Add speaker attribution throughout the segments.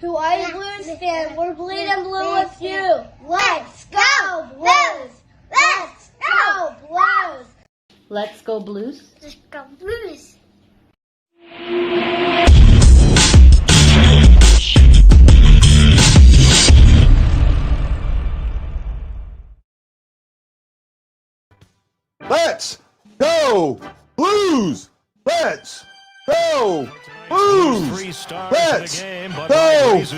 Speaker 1: To all you Blues fans, we're bleeding blue with you. Let's go Blues! Let's go Blues!
Speaker 2: Let's go Blues.
Speaker 1: Let's go Blues!
Speaker 3: Let's go Blues! Let's go Blues! Let's go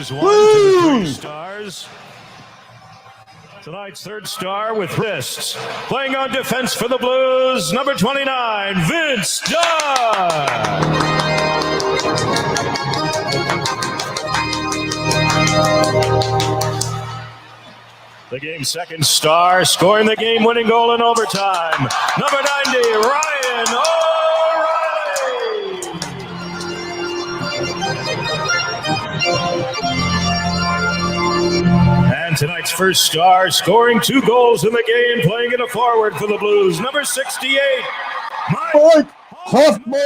Speaker 3: Blues!
Speaker 4: Tonight's third star with wrists. Playing on defense for the Blues, number 29, Vince Dunn. The game's second star, scoring the game-winning goal in overtime, number 90, Ryan O'Reilly. And tonight's first star, scoring 2 goals in the game, playing in a forward for the Blues, number 68, Mike
Speaker 3: Hoffman!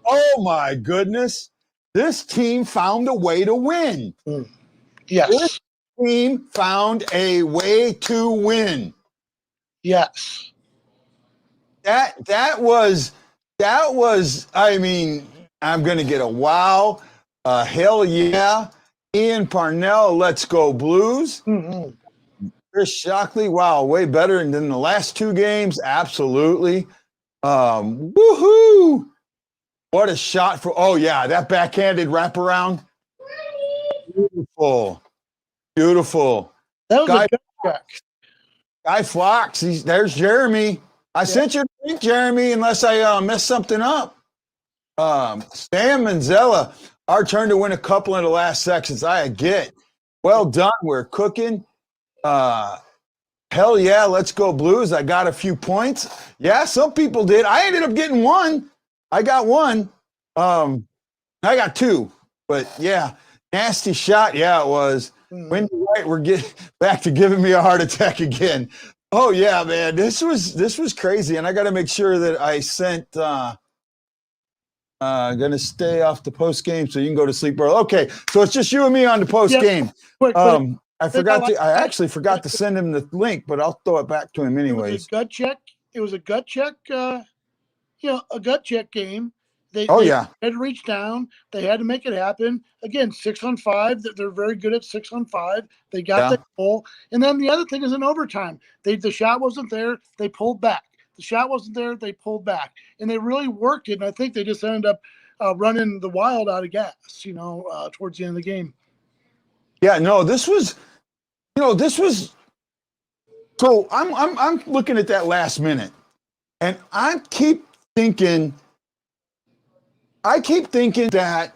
Speaker 3: Oh my goodness. This team found a way to win.
Speaker 5: Yes.
Speaker 3: This team found a way to win.
Speaker 5: Yes.
Speaker 3: That was, I mean, I'm going to get a wow. Hell yeah. Ian Parnell, let's go Blues.
Speaker 5: Mm-hmm.
Speaker 3: Chris Shockley, wow, way better than the last 2 games. Absolutely. Woohoo. What a shot for, oh yeah, that backhanded wraparound. Beautiful. Beautiful.
Speaker 5: That was a good check.
Speaker 3: Guy Fox, there's Jeremy. I sent you a link, Jeremy, unless I messed something up. Stan Manzella, our turn to win a couple in the last sections. I get. Well done. We're cooking. Hell yeah, let's go Blues. I got a few points. Yeah, some people did. I ended up getting 1. I got 1. I got 2. But yeah, nasty shot. Yeah, it was. Wendy White, we're getting back to giving me a heart attack again. Oh yeah, man, this was crazy, and I got to make sure that I sent. Gonna stay off the post game so you can go to sleep early. Okay, so it's just you and me on the post game.
Speaker 5: Quick.
Speaker 3: I actually forgot to send him the link, but I'll throw it back to him anyways.
Speaker 5: It was a gut check. It was a gut check. A gut check game. They had to reach down. They had to make it happen. Again, 6-on-5. They're very good at 6-on-5. They got the goal. And then the other thing is in overtime. The shot wasn't there. They pulled back. The shot wasn't there. They pulled back. And they really worked it. And I think they just ended up running the Wild out of gas, towards the end of the game.
Speaker 3: Yeah, no, this was. So I'm looking at that last minute, and I keep thinking that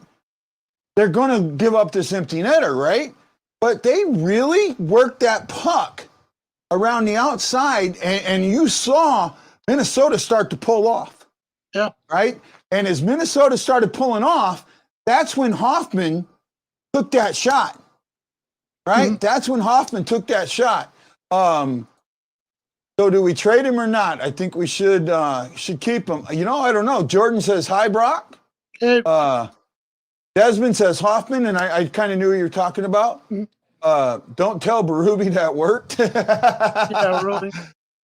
Speaker 3: they're going to give up this empty netter, right? But they really worked that puck around the outside, and you saw Minnesota start to pull off.
Speaker 5: Yeah.
Speaker 3: Right? And as Minnesota started pulling off, that's when Hoffman took that shot. Right? Mm-hmm. That's when Hoffman took that shot. So do we trade him or not? I think we should keep him. I don't know. Jordan says hi, Brock.
Speaker 5: Hey.
Speaker 3: Desmond says Hoffman, and I kind of knew what you were talking about. Don't tell Berube that worked.
Speaker 5: Yeah, really.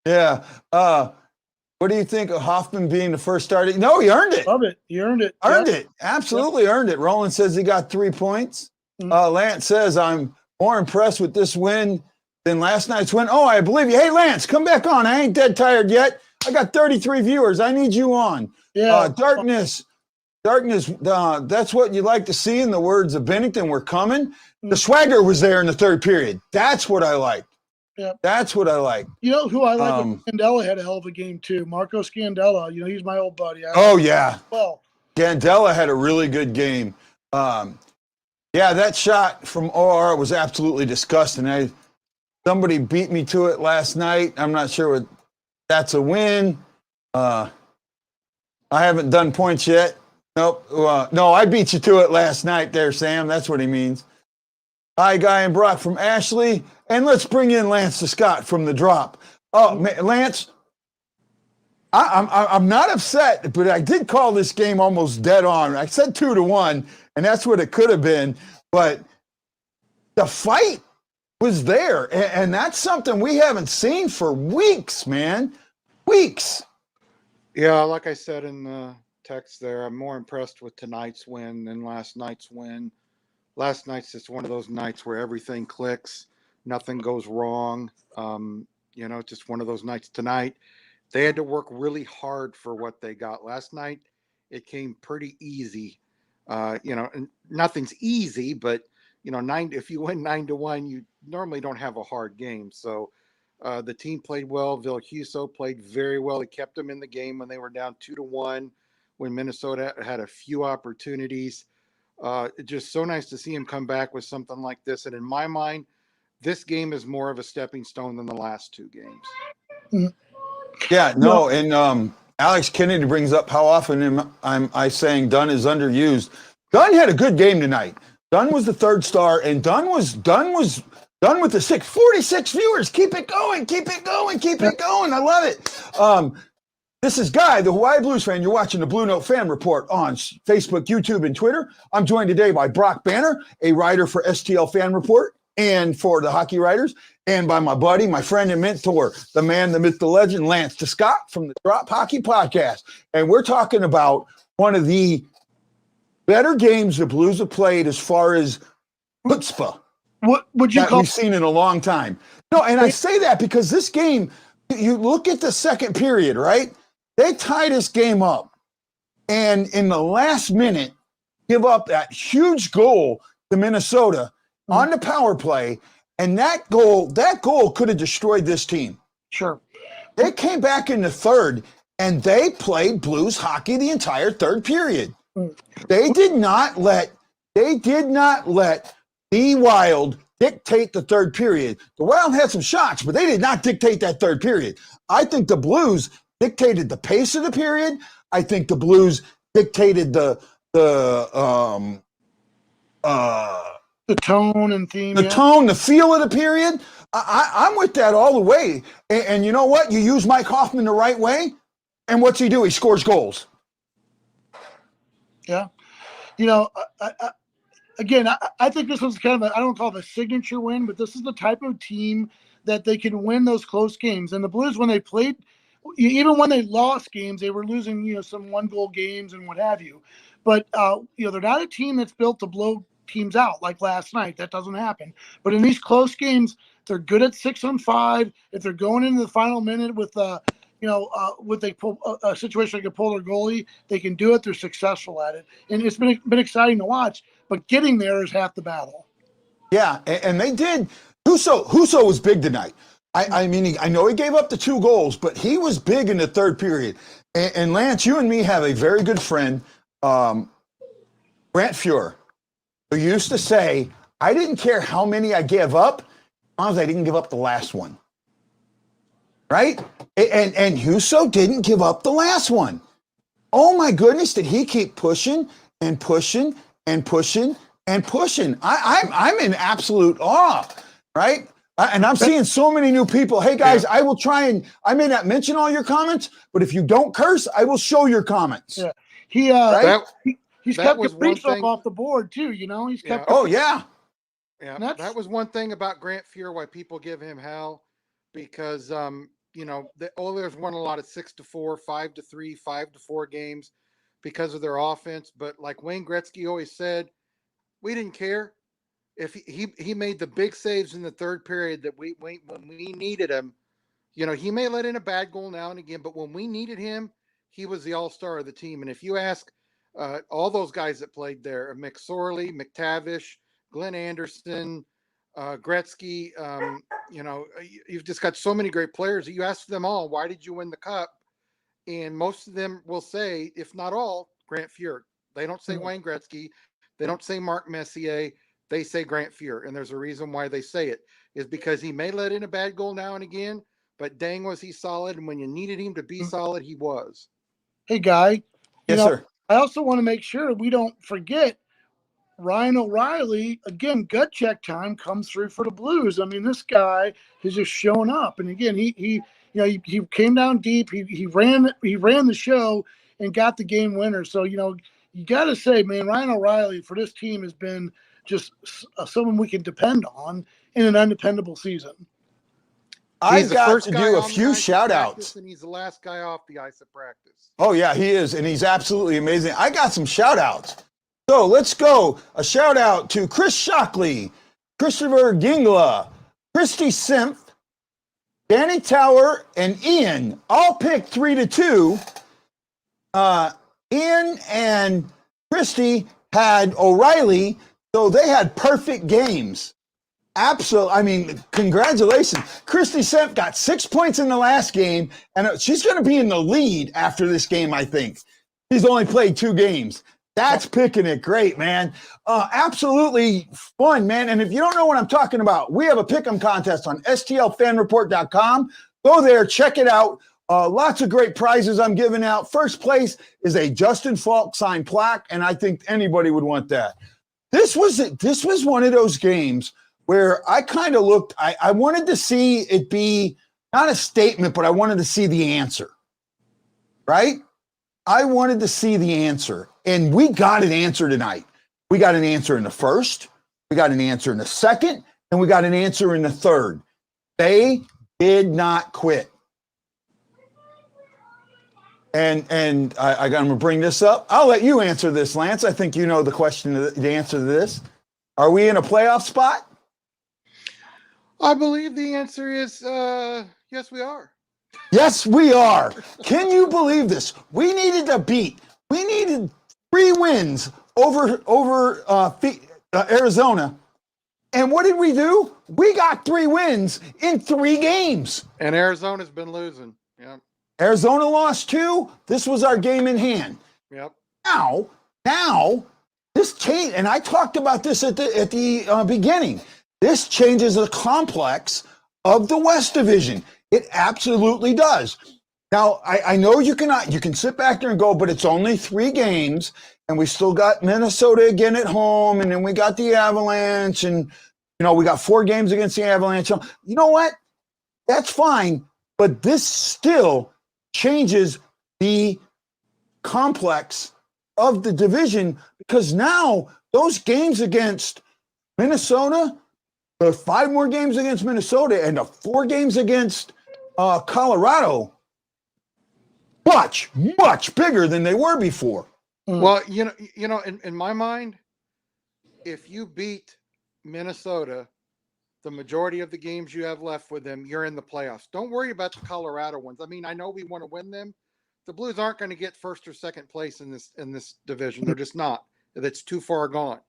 Speaker 3: Yeah. What do you think of Hoffman being the first starter? No, he earned it.
Speaker 5: Love it. He earned it.
Speaker 3: Earned it. Absolutely earned it. Roland says he got 3 points. Lance says, I'm more impressed with this win than last night's win. Oh, I believe you. Hey, Lance, come back on. I ain't dead tired yet. I got 33 viewers. I need you on.
Speaker 5: Yeah.
Speaker 3: Darkness, that's what you like to see in the words of Bennington. We're coming. The swagger was there in the third period. That's what I like.
Speaker 5: Yeah.
Speaker 3: That's what I like.
Speaker 5: You know who I like? Scandella had a hell of a game too. Marco Scandella. He's my old buddy. Well,
Speaker 3: Scandella had a really good game. Yeah, that shot from OR was absolutely disgusting. Somebody beat me to it last night. I'm not sure what. That's a win. I haven't done points yet. Nope. No, I beat you to it last night there, Sam. That's what he means. Hi, Guy and Brock from Ashley. And let's bring in Lance to Scott from the drop. Oh, man, Lance, I'm not upset, but I did call this game almost dead on. I said 2-1, and that's what it could have been. But the fight was there, and that's something we haven't seen for weeks, man. Weeks.
Speaker 6: Yeah, like I said in the text there, I'm more impressed with tonight's win than last night's win. Last night's just one of those nights where everything clicks, nothing goes wrong. Just one of those nights. Tonight, they had to work really hard for what they got. Last night, it came pretty easy. And nothing's easy, but if you win 9-1, you normally don't have a hard game. So the team played well. Vilhuso played very well. He kept them in the game when they were down 2-1, when Minnesota had a few opportunities. Just so nice to see him come back with something like this. And in my mind, this game is more of a stepping stone than the last two games.
Speaker 3: Yeah, no, and Alex Kennedy brings up how often am I saying Dunn is underused. Dunn had a good game tonight. Dunn was the third star, and Dunn was with the 46 viewers. Keep it going, keep it going, keep it going. I love it. This is Guy, the Hawaii Blues fan. You're watching the BlueNote Fan Report on Facebook, YouTube, and Twitter. I'm joined today by Brock Banner, a writer for STL Fan Report and for the Hockey Writers, and by my buddy, my friend and mentor, the man, the myth, the legend, Lance Scott from the Drop Hockey Podcast. And we're talking about one of the better games the Blues have played as far as chutzpah.
Speaker 5: What would you call?
Speaker 3: We've seen in a long time. No, and I say that because this game, you look at the second period, right? They tie this game up, and in the last minute, give up that huge goal to Minnesota on the power play, and that goal could have destroyed this team.
Speaker 5: Sure.
Speaker 3: They came back in the third, and they played Blues hockey the entire third period. They did not let the Wild dictate the third period. The Wild had some shots, but they did not dictate that third period. I think the Blues dictated the pace of the period. I think the Blues dictated the
Speaker 5: tone and theme.
Speaker 3: The tone, the feel of the period. I'm with that all the way. And you know what? You use Mike Hoffman the right way, and what's he do? He scores goals.
Speaker 5: Yeah. I think this was kind of I don't call it a signature win, but this is the type of team that they can win those close games. And the Blues, when they played, even when they lost games, they were losing, some 1-goal games and what have you. But, they're not a team that's built to blow teams out like last night. That doesn't happen. But in these close games, they're good at 6-on-5. If they're going into the final minute with a situation like a pull their goalie, they can do it. They're successful at it. And it's been exciting to watch. But getting there is half the battle.
Speaker 3: Yeah, and they did. Huso was big tonight. I know he gave up the 2 goals, but he was big in the third period. And Lance, you and me have a very good friend, Brant Fuhr, who used to say, I didn't care how many I gave up, as long as I didn't give up the last one. Right? And Huso didn't give up the last one. Oh my goodness, did he keep pushing and pushing and pushing and pushing? I'm in absolute awe, right? And I'm seeing so many new people. Hey guys, I will try and I may not mention all your comments, but if you don't curse, I will show your comments.
Speaker 5: Yeah. He's kept Kaprizov off the board too, He's kept.
Speaker 3: Oh yeah.
Speaker 6: Yeah. That was one thing about Grant Fuhr, why people give him hell, because the Oilers won a lot of 6-4, 5-3, 5-4 games because of their offense. But like Wayne Gretzky always said, we didn't care. If he made the big saves in the third period that when we needed him, he may let in a bad goal now and again, but when we needed him, he was the all-star of the team. And if you ask all those guys that played there, McSorley, McTavish, Glenn Anderson, Gretzky, you've just got so many great players. You ask them all, why did you win the cup? And most of them will say, if not all, Grant Fuhr. They don't say Wayne Gretzky. They don't say Mark Messier. They say Grant Fuhr. And there's a reason why they say it, is because he may let in a bad goal now and again, but dang was he solid. And when you needed him to be solid, he was.
Speaker 5: Hey, Guy.
Speaker 3: Yes, sir.
Speaker 5: I also want to make sure we don't forget Ryan O'Reilly, again, gut check time comes through for the Blues. I mean, this guy has just shown up. And again, he came down deep. He ran the show and got the game winner. So, you got to say, man, Ryan O'Reilly for this team has been just someone we can depend on in an undependable season.
Speaker 3: I got to do a few shout outs.
Speaker 6: And he's the last guy off the ice at practice.
Speaker 3: Oh, yeah, he is. And he's absolutely amazing. I got some shout outs. So let's go. A shout out to Chris Shockley, Christopher Gingla, Christy Simph, Danny Tower, and Ian. All picked 3-2. Ian and Christy had O'Reilly, so they had perfect games. Absolutely. I mean, congratulations. Christy Simph got 6 points in the last game, and she's going to be in the lead after this game, I think. She's only played 2 games. That's picking it great, man. Absolutely fun, man. And if you don't know what I'm talking about, we have a pick'em contest on stlfanreport.com. Go there, check it out. Lots of great prizes I'm giving out. First place is a Justin Falk signed plaque, and I think anybody would want that. This was one of those games where I kind of looked, I wanted to see it be not a statement, but I wanted to see the answer, right? I wanted to see the answer, and we got an answer tonight. We got an answer in the first, we got an answer in the second, and we got an answer in the third. They did not quit. And I'm going to bring this up. I'll let you answer this, Lance. I think you know the answer to this. Are we in a playoff spot?
Speaker 6: I believe the answer is yes, we are.
Speaker 3: Yes, we are. Can you believe this? We needed 3 wins over Arizona. And what did we do? We got 3 wins in 3 games.
Speaker 6: And Arizona's been losing. Yep.
Speaker 3: Arizona lost 2. This was our game in hand.
Speaker 6: Yep.
Speaker 3: Now this change, and I talked about this at the beginning. This changes the complex of the West Division. It absolutely does. Now, I know you can sit back there and go, but it's only 3 games, and we still got Minnesota again at home, and then we got the Avalanche, and we got 4 games against the Avalanche. You know what? That's fine, but this still changes the complex of the division, because now those games against Minnesota, the 5 more games against Minnesota, and the 4 games against Colorado, much bigger than they were before.
Speaker 6: Well, in my mind, if you beat Minnesota, the majority of the games you have left with them, you're in the playoffs. Don't worry about the Colorado ones. I mean, I know we want to win them. The Blues aren't going to get first or second place in this division. They're just not. That's too far gone.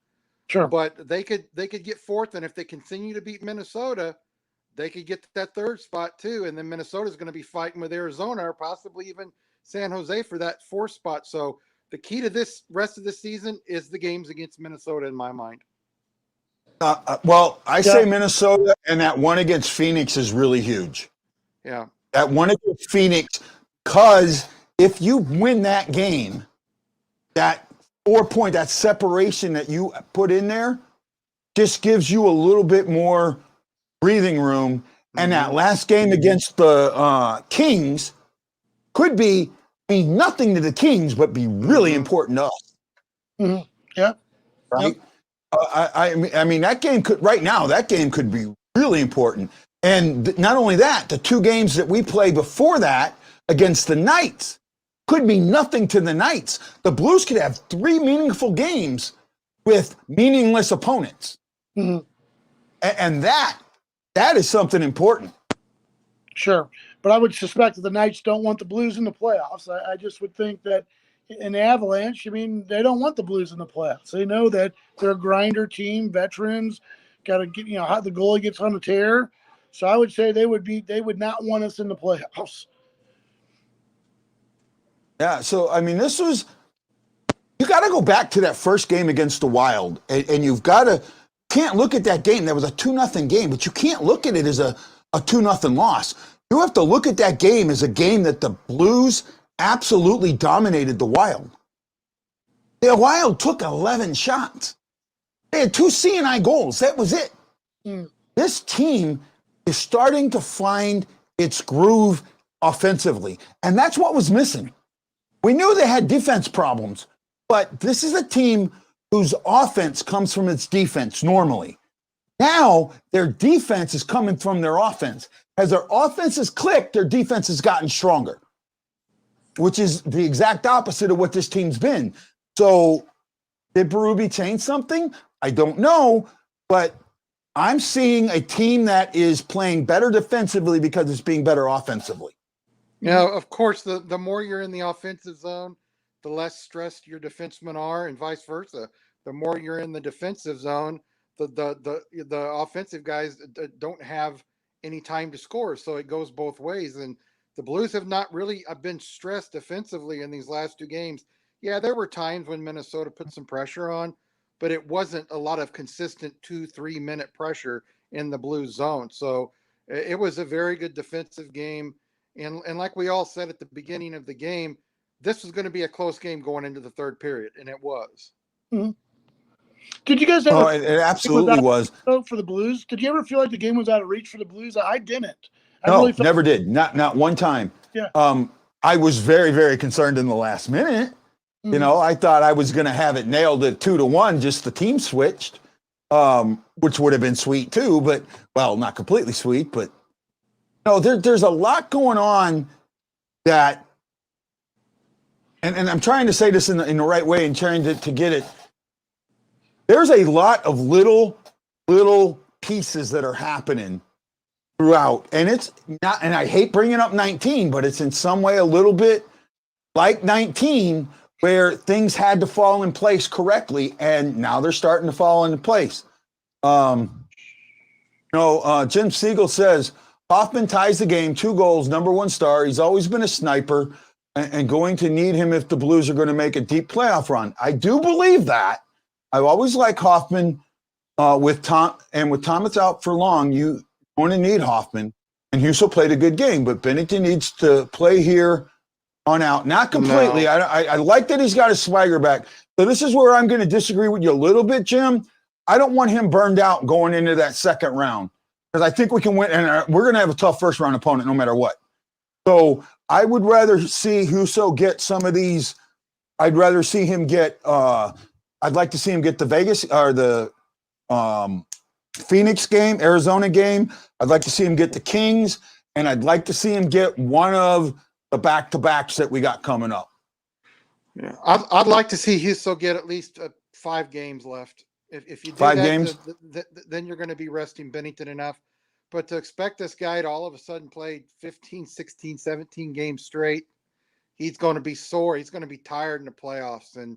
Speaker 5: Sure.
Speaker 6: But they could get 4th, and if they continue to beat Minnesota, they could get that 3rd spot too. And then Minnesota's going to be fighting with Arizona or possibly even San Jose for that 4th spot. So the key to this rest of the season is the games against Minnesota, in my mind.
Speaker 3: I say Minnesota, and that one against Phoenix is really huge.
Speaker 6: Yeah.
Speaker 3: That one against Phoenix, because if you win that game, that 4-point, that separation that you put in there just gives you a little bit more breathing room. And that last game against the Kings could mean nothing to the Kings, but be really important to us.
Speaker 5: Mm-hmm. Yeah.
Speaker 3: Right. Yep. I mean, that game could be really important. And not only that, the 2 games that we play before that against the Knights could mean nothing to the Knights. The Blues could have 3 meaningful games with meaningless opponents.
Speaker 5: Mm-hmm.
Speaker 3: And that is something important.
Speaker 5: Sure. But I would suspect that the Knights don't want the Blues in the playoffs. I just would think that in the Avalanche, they don't want the Blues in the playoffs. They know that they're a grinder team, veterans, got to get, how the goalie gets on the tear. So I would say they would not want us in the playoffs.
Speaker 3: Yeah. So, I mean, you got to go back to that first game against the Wild, and you've got to, can't look at that game. That was a 2-0 game, but you can't look at it as a 2-0 loss. You have to look at that game as a game that the Blues absolutely dominated the Wild. The Wild took 11 shots. They had 2 C&I goals. That was it. This team is starting to find its groove offensively, and that's what was missing. We knew they had defense problems, but this is a team whose offense comes from its defense normally. Now, their defense is coming from their offense. As their offense has clicked, their defense has gotten stronger, which is the exact opposite of what this team's been. So, did Berube change something? I don't know, but I'm seeing a team that is playing better defensively because it's being better offensively.
Speaker 6: Of course, the more you're in the offensive zone, the less stressed your defensemen are, and vice versa. The more you're in the defensive zone, the offensive guys don't have any time to score. So it goes both ways. And the Blues have not really been stressed defensively in these last 2 games. Yeah, there were times when Minnesota put some pressure on, but it wasn't a lot of consistent 2-3 minute pressure in the Blues zone. So it was a very good defensive game. And like we all said at the beginning of the game, this was going to be a close game going into the 3rd period, and it was.
Speaker 5: Mm-hmm. Did you guys ever?
Speaker 3: It absolutely was.
Speaker 5: For the Blues, did you ever feel like the game was out of reach for the Blues? I didn't.
Speaker 3: Never did. Not one time.
Speaker 5: Yeah.
Speaker 3: I was very, very concerned in the last minute. Mm-hmm. You know, I thought I was going to have it nailed at 2-1. Just the team switched, which would have been sweet too. But not completely sweet. But no, there's a lot going on that. And I'm trying to say this in the right way and trying to get it. There's a lot of little pieces that are happening throughout. And it's not, and I hate bringing up 19, but it's in some way a little bit like 19 where things had to fall in place correctly. And now they're starting to fall into place. Jim Siegel says, Hoffman ties the game, 2 goals, #1 star. He's always been a sniper and going to need him if the Blues are going to make a deep playoff run. I do believe that. I always like Hoffman with Thomas out for long. You going to need Hoffman, and Husso played a good game, but Binnington needs to play here on out. Not completely. No. I like that he's got his swagger back. So this is where I'm going to disagree with you a little bit, Jim. I don't want him burned out going into that 2nd round because I think we can win, and we're going to have a tough 1st round opponent no matter what. So I would rather see Husso get some of these. I'd rather see him get. I'd like to see him get the Vegas or the Phoenix game, Arizona game. I'd like to see him get the Kings, and I'd like to see him get one of the back-to-backs that we got coming up.
Speaker 6: Yeah, I'd like to see Husso get at least 5 games left. If you do
Speaker 3: 5
Speaker 6: that,
Speaker 3: games,
Speaker 6: then you're going to be resting Binnington enough. But to expect this guy to all of a sudden play 15, 16, 17 games straight, he's going to be sore. He's going to be tired in the playoffs, and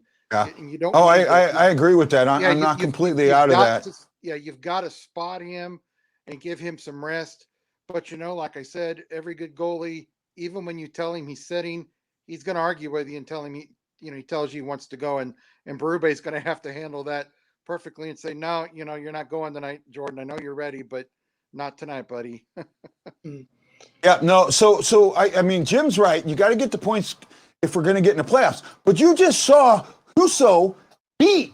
Speaker 6: you don't.
Speaker 3: I agree with that. I'm not completely out of that.
Speaker 6: You've got to spot him and give him some rest. But like I said, every good goalie, even when you tell him he's sitting, he's going to argue with you and tell him he tells you he wants to go, and Berube is going to have to handle that perfectly and say, no, you're not going tonight, Jordan. I know you're ready, but not tonight, buddy.
Speaker 3: Yeah, no. So I mean, Jim's right. You got to get the points if we're going to get in the playoffs. But you just saw Husso beat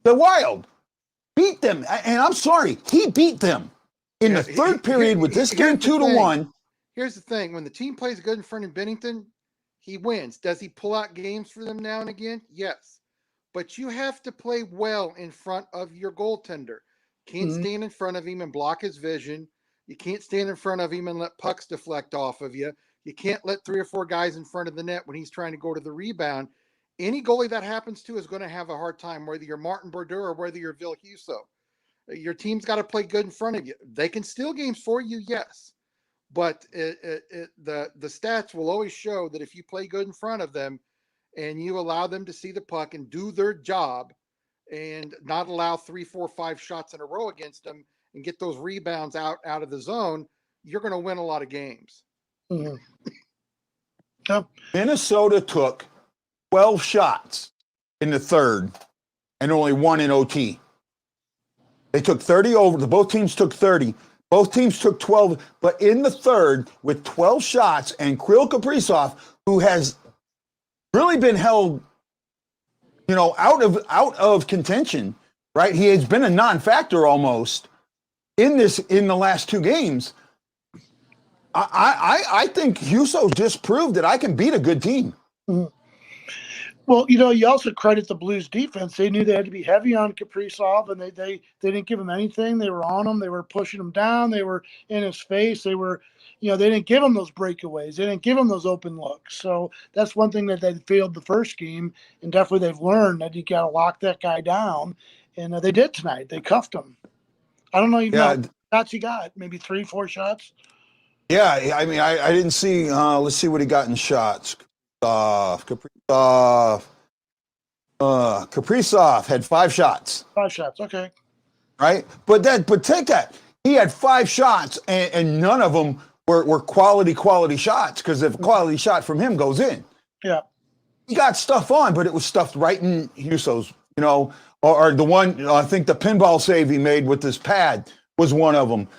Speaker 3: the Wild, beat them, and I'm sorry, he beat them in the 3rd period with this game 2-1.
Speaker 6: Here's the thing: when the team plays good in front of Binnington, he wins. Does he pull out games for them now and again? Yes, but you have to play well in front of your goaltender. Can't stand in front of him and block his vision. You can't stand in front of him and let pucks deflect off of you. You can't let 3 or 4 guys in front of the net when he's trying to go to the rebound. Any goalie that happens to is going to have a hard time, whether you're Martin Brodeur or whether you're Ville Husso. Your team's got to play good in front of you. They can steal games for you, yes. But the stats will always show that if you play good in front of them and you allow them to see the puck and do their job and not allow 3, 4, 5 shots in a row against them and get those rebounds out of the zone, you're going to win a lot of games.
Speaker 5: Mm-hmm.
Speaker 3: Minnesota took 12 shots in the 3rd and only 1 in OT. They took 30 over. Both teams took 30. Both teams took 12. But in the 3rd, with 12 shots, and Kirill Kaprizov, who has really been held, out of contention, right? He has been a non-factor almost in the last 2 games. I think Huso just proved that I can beat a good team.
Speaker 5: Mm-hmm. Well, you also credit the Blues defense. They knew they had to be heavy on Kaprizov, and they didn't give him anything. They were on him. They were pushing him down. They were in his face. They were, they didn't give him those breakaways. They didn't give him those open looks. So that's one thing that they failed the first game, and definitely they've learned that you got to lock that guy down, and they did tonight. They cuffed him. I don't know even how many shots he got. Maybe 3-4 shots.
Speaker 3: Yeah, I mean, I didn't see. Let's see what he got in shots. Kaprizov had 5 shots.
Speaker 5: 5 shots, okay.
Speaker 3: Right, but take that. He had 5 shots, and none of them were quality shots. Because if a quality shot from him goes in,
Speaker 5: yeah,
Speaker 3: he got stuff on, but it was stuffed right in Huso's. Or the one I think the pinball save he made with his pad was one of them.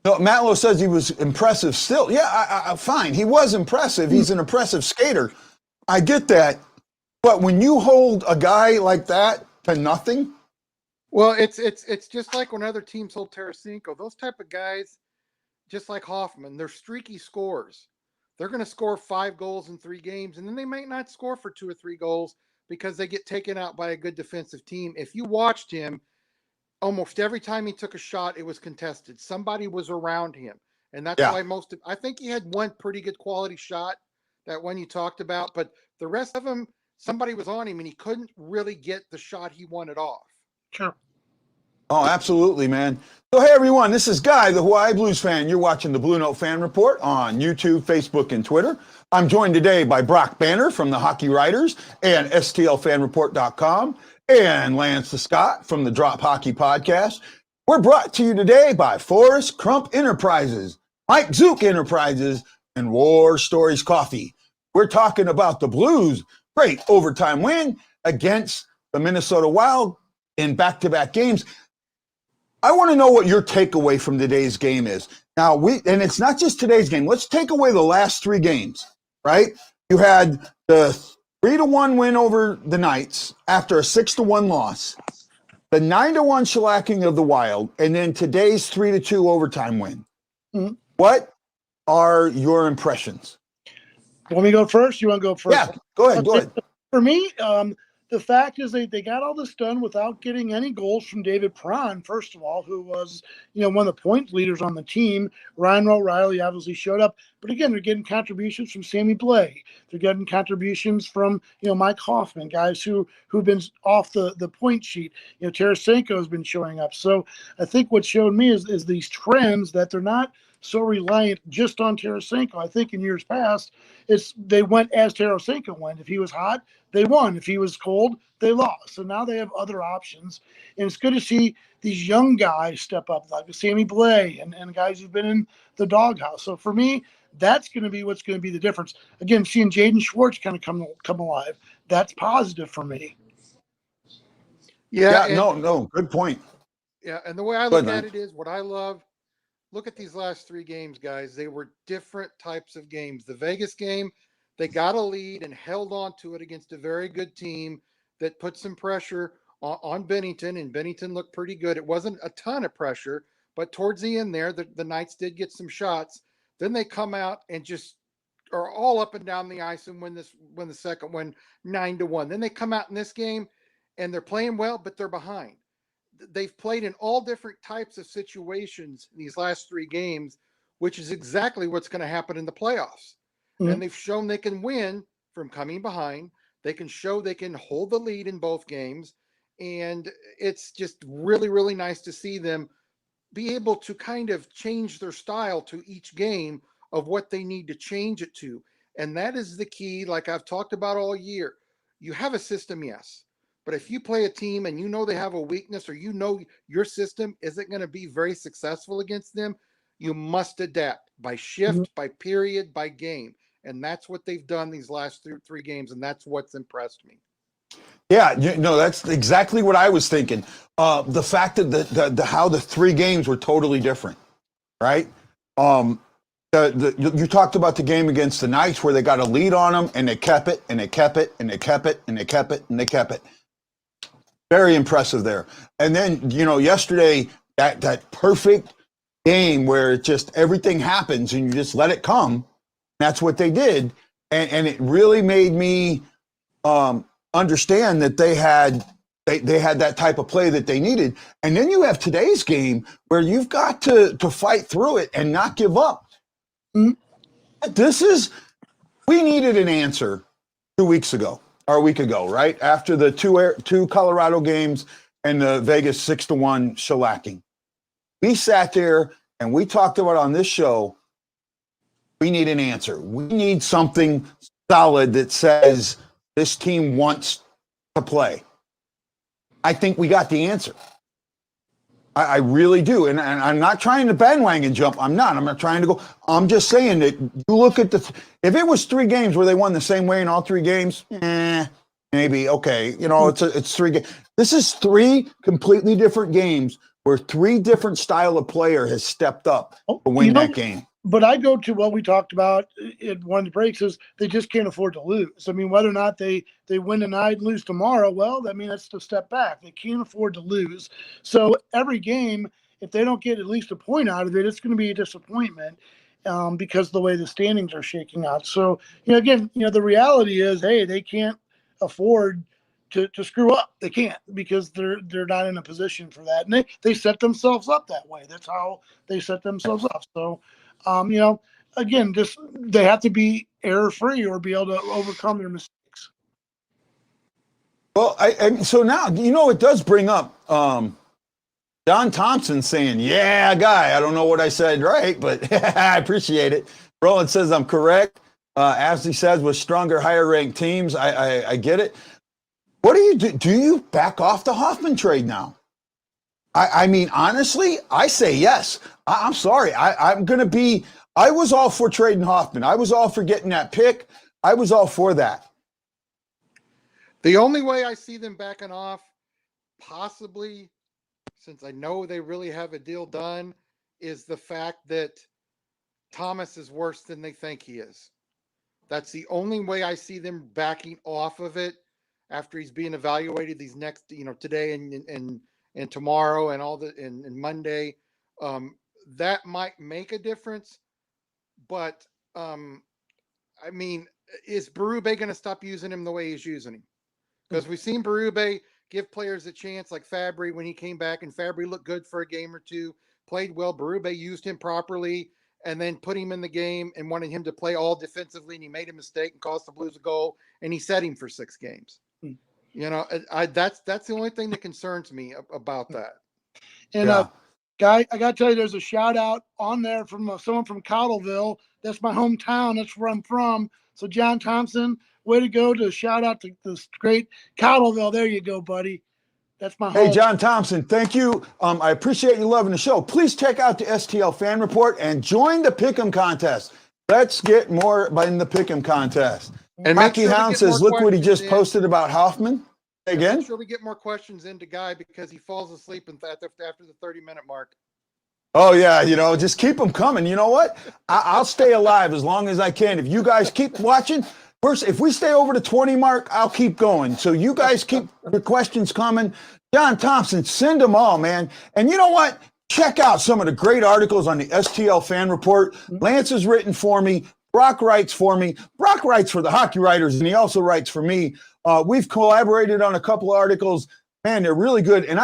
Speaker 3: No, Matlow says he was impressive still. Yeah, fine. He was impressive. He's an impressive skater. I get that. But when you hold a guy like that to nothing.
Speaker 6: Well, it's just like when other teams hold Tarasenko. Those type of guys, just like Hoffman, they're streaky scorers. They're going to score 5 goals in 3 games, and then they might not score for 2 or 3 goals because they get taken out by a good defensive team. If you watched him, almost every time he took a shot, it was contested. Somebody was around him. And that's why I think he had one pretty good quality shot, that one you talked about, but the rest of them, somebody was on him and he couldn't really get the shot he wanted off.
Speaker 5: Sure.
Speaker 3: Oh, absolutely, man. So, hey, everyone, this is Guy, the Hawaii Blues fan. You're watching the Blue Note Fan Report on YouTube, Facebook, and Twitter. I'm joined today by Brock Banner from the Hockey Writers and STLFanreport.com. And Lance Scott from the Drop Hockey Podcast. We're brought to you today by Forrest Crump Enterprises, Mike Zook Enterprises, and War Stories Coffee. We're talking about the Blues' great overtime win against the Minnesota Wild in back-to-back games. I want to know what your takeaway from today's game is. Now, and it's not just today's game. Let's take away the last 3 games, right? You had the 3-1 win over the Knights after a 6-1 loss, the 9-1 shellacking of the Wild, and then today's 3-2 overtime win. Mm-hmm. What are your impressions?
Speaker 5: Want me to go first? You want to go first?
Speaker 3: Yeah, go ahead.
Speaker 5: For me, the fact is they got all this done without getting any goals from David Perron, first of all, who was, one of the point leaders on the team. Ryan O'Reilly obviously showed up. But again, they're getting contributions from Sammy Blais. They're getting contributions from, Mike Hoffman, guys who've been off the point sheet. Tarasenko has been showing up. So I think what showed me is these trends that they're not so reliant just on Tarasenko. I think in years past, they went as Tarasenko went. If he was hot, they won. If he was cold, they lost. So now they have other options. And it's good to see these young guys step up, like Sammy Blais and guys who've been in the doghouse. So for me, that's going to be what's going to be the difference. Again, seeing Jaden Schwartz kind of come alive, that's positive for me.
Speaker 3: Yeah, no, good point.
Speaker 6: Yeah, and the way I look at it is what I love. Look at these last 3 games, guys. They were different types of games. The Vegas game, they got a lead and held on to it against a very good team that put some pressure on Bennington, and Bennington looked pretty good. It wasn't a ton of pressure, but towards the end there, the Knights did get some shots. Then they come out and just are all up and down the ice and win the second one 9-1. Then they come out in this game and they're playing well, but they're behind. They've played in all different types of situations in these last 3 games, which is exactly what's going to happen in the playoffs. Mm-hmm. And they've shown they can win from coming behind. They can show they can hold the lead in both games. And it's just really, really nice to see them be able to kind of change their style to each game of what they need to change it to. And that is the key, like I've talked about all year. You have a system, yes. But if you play a team and they have a weakness, or your system isn't going to be very successful against them, you must adapt by shift, by period, by game. And that's what they've done these last 3 games, and that's what's impressed me.
Speaker 3: Yeah, that's exactly what I was thinking. The fact that how the 3 games were totally different, right? You talked about the game against the Knights where they got a lead on them and they kept it and they kept it and they kept it and they kept it and they kept it. Very impressive there. And then, yesterday, that perfect game where it just everything happens and you just let it come. That's what they did. And it really made me understand that they had that type of play that they needed. And then you have today's game where you've got to fight through it and not give up. We needed an answer 2 weeks ago or a week ago, right? After the two Colorado games and the Vegas 6-1 shellacking. We sat there and we talked about on this show, we need an answer. We need something solid that says this team wants to play. I think we got the answer. I really do. And I'm not trying to bandwagon jump. I'm not trying to go. I'm just saying that you look at if it was 3 games where they won the same way in all 3 games, maybe, okay. It's 3 games. This is 3 completely different games where 3 different style of player has stepped up to win that game.
Speaker 5: But I go to what we talked about in one of the breaks is they just can't afford to lose. I mean, whether or not they win tonight and lose tomorrow, well, I mean, that's the step back. They can't afford to lose. So every game, if they don't get at least a point out of it, it's going to be a disappointment because of the way the standings are shaking out. So, again, the reality is, hey, they can't afford to screw up. They can't because they're not in a position for that. And they set themselves up that way. That's how they set themselves up. So, again, just they have to be error-free or be able to overcome their mistakes.
Speaker 3: Well, so now, it does bring up John Thompson saying, yeah, guy, I don't know what I said right, but I appreciate it. Roland says I'm correct. As he says, with stronger, higher-ranked teams, I get it. What do you do? Do you back off the Hoffman trade now? I mean, honestly, I say yes. I'm sorry. I was all for trading Hoffman. I was all for getting that pick. I was all for that.
Speaker 6: The only way I see them backing off, possibly, since I know they really have a deal done, is the fact that Thomas is worse than they think he is. That's the only way I see them backing off of it after he's being evaluated these next, today and tomorrow and Monday. That might make a difference, but I mean, is Berube going to stop using him the way he's using him? Because we've seen Berube give players a chance, like Fabry when he came back, and Fabry looked good for a game or 2, played well. Berube used him properly, and then put him in the game and wanted him to play all defensively, and he made a mistake and cost the Blues a goal, and he set him for 6 games. That's the only thing that concerns me about that.
Speaker 5: And Guy, I got to tell you, there's a shout out on there from someone from Cottleville. That's my hometown. That's where I'm from. So John Thompson, way to go to shout out to this great Cottleville. There you go, buddy. That's my home.
Speaker 3: Hey, John Thompson, thank you. I appreciate you loving the show. Please check out the STL Fan Report and join the Pick'em contest. Let's get more in the Pick'em contest. And Mackie Hound says, look what he just posted about Hoffman. Again?
Speaker 6: Make sure we get more questions into Guy because he falls asleep after the 30-minute mark.
Speaker 3: Oh, yeah, just keep them coming. You know what? I'll stay alive as long as I can. If you guys keep watching, first, if we stay over the 20 mark, I'll keep going. So you guys keep the questions coming. John Thompson, send them all, man. And you know what? Check out some of the great articles on the STL Fan Report. Lance has written for me. Brock writes for me. Brock writes for the Hockey Writers, and he also writes for me. We've collaborated on a couple of articles. Man, they're really good. And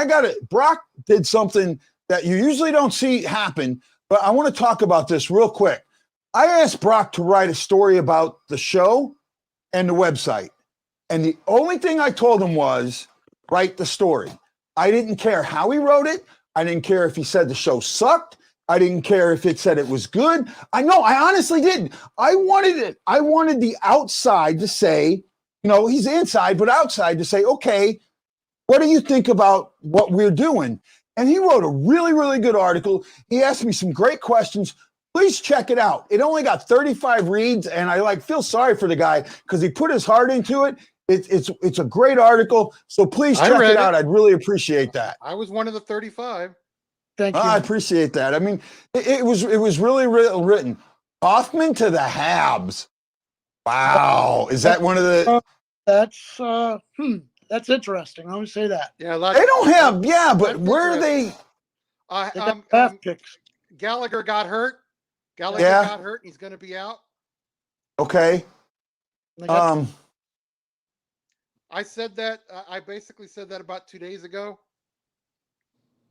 Speaker 3: Brock did something that you usually don't see happen, but I want to talk about this real quick. I asked Brock to write a story about the show and the website. And the only thing I told him was write the story. I didn't care how he wrote it. I didn't care if he said the show sucked. I didn't care if it said it was good. I honestly didn't. I wanted it. I wanted the outside to say, he's inside, but outside to say, okay, what do you think about what we're doing? And he wrote a really, really good article. He asked me some great questions. Please check it out. It only got 35 reads, and I feel sorry for the guy because he put his heart into it. It's a great article, so please check it out. I'd really appreciate that.
Speaker 6: I was one of the 35.
Speaker 5: Thank you.
Speaker 3: I appreciate that. I mean, it was really, really written. Hoffman to the Habs. Wow. Is that one of the?
Speaker 5: That's interesting. Let me say that.
Speaker 6: Yeah,
Speaker 3: They don't have. Yeah, but where are they?
Speaker 5: They got draft picks.
Speaker 6: Gallagher got hurt. Got hurt. And he's going to be out.
Speaker 3: Okay.
Speaker 5: I
Speaker 6: said that. I basically said that about 2 days ago.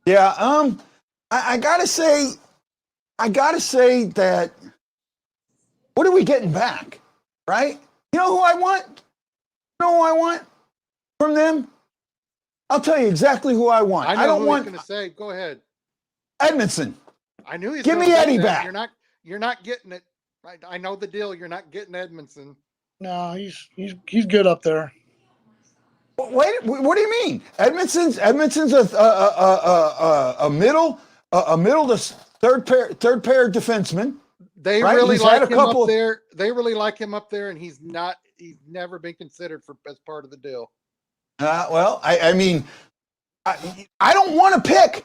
Speaker 3: Yeah. I gotta say that. What are we getting back? Right? You know who I want? You know who I want from them? I'll tell you exactly who I want.
Speaker 6: I
Speaker 3: don't want
Speaker 6: going to say. Go ahead.
Speaker 3: Edmondson.
Speaker 6: I knew he's
Speaker 3: Give me Eddie back.
Speaker 6: You're not getting it. I know the deal. You're not getting Edmondson.
Speaker 5: No, he's good up there.
Speaker 3: Wait, what do you mean? Edmondson's a middle to third pair defenseman.
Speaker 6: They
Speaker 3: right?
Speaker 6: really
Speaker 3: He's
Speaker 6: like him
Speaker 3: up
Speaker 6: there. They really like him up there, and he's never been considered as part of the deal.
Speaker 3: Well, I mean, I don't want to pick.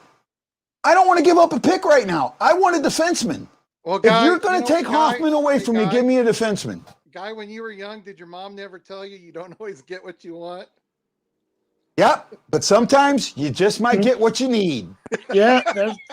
Speaker 3: I don't want to give up a pick right now. I want a defenseman.
Speaker 6: Well, Guy,
Speaker 3: if you're going to take Hoffman away from me, give me a defenseman.
Speaker 6: Guy, when you were young, did your mom never tell you don't always get what you want?
Speaker 3: Yep, but sometimes you just might get what you need.
Speaker 5: Yeah,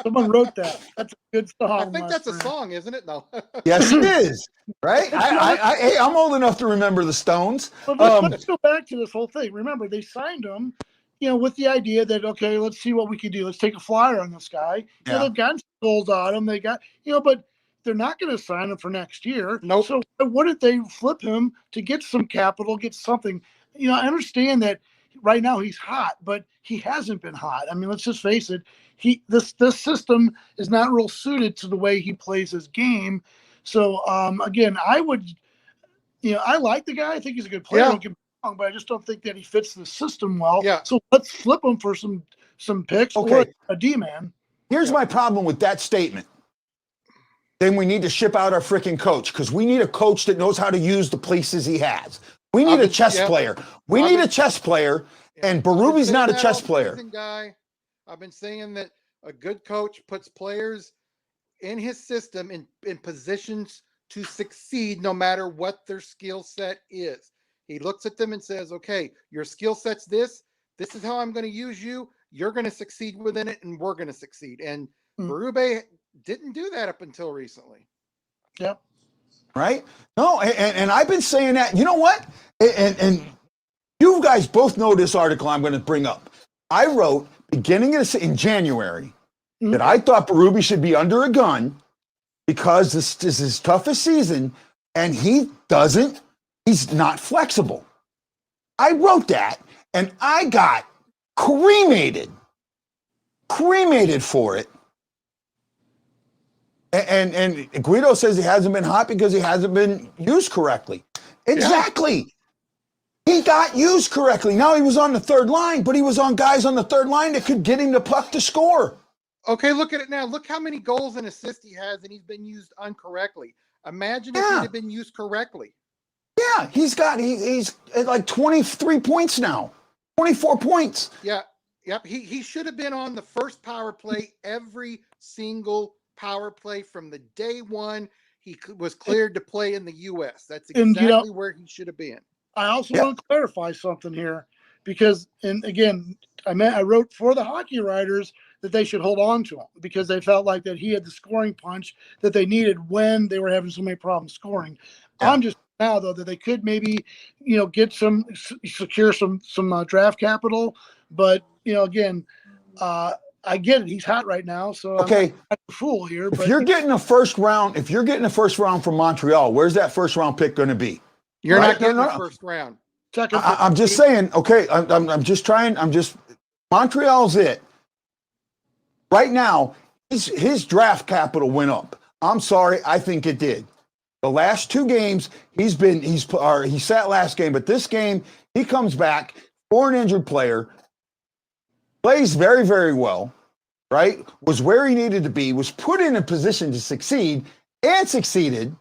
Speaker 5: someone wrote that. That's a good song.
Speaker 6: I think that's a song, isn't it? No.
Speaker 3: Yes, it is. Right? Hey, I'm old enough to remember the Stones.
Speaker 5: But let's go back to this whole thing. Remember, they signed him, with the idea that, okay, let's see what we can do. Let's take a flyer on this guy.
Speaker 3: Yeah.
Speaker 5: They've got goals on him. They got, but they're not going to sign him for next year.
Speaker 6: Nope.
Speaker 5: So what if they flip him to get some capital, get something? I understand that right now he's hot, but he hasn't been hot. I mean, let's just face it. This system is not real suited to the way he plays his game. So again, I would, I like the guy. I think he's a good player.
Speaker 6: Yeah.
Speaker 5: Don't get me wrong, but I just don't think that he fits the system well.
Speaker 6: Yeah.
Speaker 5: So let's flip him for some picks or a D-man.
Speaker 3: Here's my problem with that statement. Then we need to ship out our freaking coach because we need a coach that knows how to use the places he has. We need a chess player. We need a chess player, and Berube's not a chess player.
Speaker 6: Guy, I've been saying that a good coach puts players in his system in positions to succeed no matter what their skill set is. He looks at them and says, okay, your skill set's this. This is how I'm going to use you. You're going to succeed within it, and we're going to succeed. And Berube didn't do that up until recently.
Speaker 5: Yep.
Speaker 3: Right? No, and I've been saying that. You know what? And you guys both know this article I'm going to bring up. I wrote beginning in January that I thought Berube should be under a gun because this is his toughest season, and he's not flexible. I wrote that, and I got cremated for it. And Guido says he hasn't been hot because he hasn't been used correctly. Exactly. Yeah. He got used correctly. Now he was on the third line, but he was on guys on the third line that could get him the puck to score.
Speaker 6: Okay, look at it now. Look how many goals and assists he has, and he's been used incorrectly. Imagine if he'd have been used correctly.
Speaker 3: Yeah, he's at like 23 points now. 24 points.
Speaker 6: Yeah. Yep. He should have been on the first power play every single power play from the day one he was cleared to play in the U.S. That's exactly where he should have been.
Speaker 5: I also want to clarify something here because, and again, I wrote for the hockey writers that they should hold on to him because they felt like that he had the scoring punch that they needed when they were having so many problems scoring. Yeah. I'm just now though that they could maybe, secure some draft capital, but again, I get it. He's hot right now, so
Speaker 3: okay.
Speaker 5: I'm a fool here.
Speaker 3: If you're getting a first round from Montreal, where's that first round pick going to be?
Speaker 6: You're not getting the first round.
Speaker 3: I'm just saying. Okay, I'm just trying. Montreal's it. Right now, his draft capital went up. I'm sorry, I think it did. The last two games, he sat last game, but this game he comes back for an injured player. Plays very, very well, right? Was where he needed to be, was put in a position to succeed and succeeded.